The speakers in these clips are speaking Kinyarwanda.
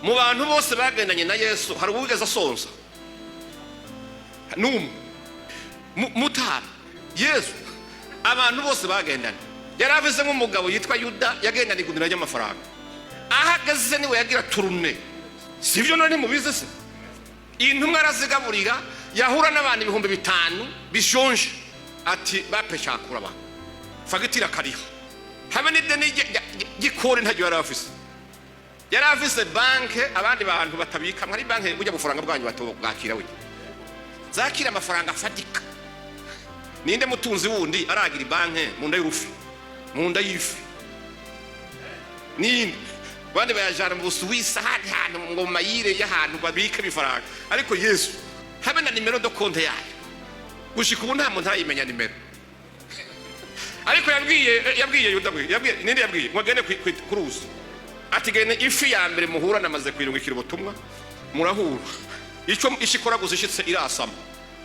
mu bantu bose bagendanye na Yesu hari uwigeze asonza numwe mutara Yesu abantu bose bagendanye yaravuze nk'umugabo yitwa Yuda yagendanye igundira ry'amafaranga ahagaze niwe yagira turune sivyo none mubize se intumwa arazigaburira yahura n'abantu 5,000 bishonje ati bapeshakura ba fagitira kariho habe n'ideni gikore ntajyo yarafise banke abandi bantu batabika muri banke ujya bufaranga bwanyu batobwakira we zakira amafaranga afadika ninde mutunzi wundi aragira banke mu nda y'urufi mu nda y'ifi ninde bandi bayajana mu Suisse hano ngo mayire y'ahantu babika bifaranga ariko Yesu habe na nimero do konte yayo gushika ubu nta muntu arayimenya nimero ariko yabwiye Yuda ninde yabwiye ngo agende kuruzi ati gene ifi ya mbere muhura namaze kwirungikira ubutumwa murahura icyo ishikora guzishitse irasama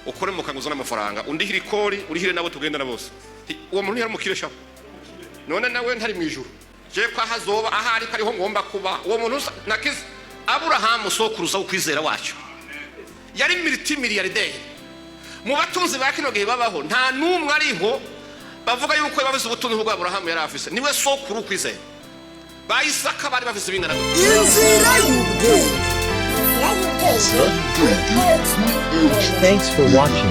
ukore mukanguza n'amafaranga undihira ikori urihire nabo tugendana bose uwo muntu yaramukire shapo none nawe ntari mu ijuru je kwa hazoba ahari kariho ngomba kuba uwo muntu nakize Aburahamu sokuruza ukwizera wacu yari multimilliardaire mu batunzi ba kino gihe babaho nta numwe ariho bavuga yuko yababize ubutunzi bwa Aburahamu yari afise niwe sokuru ukwizera bayisaka bari bafise bingana inzira y'ubwenge. Thanks for watching.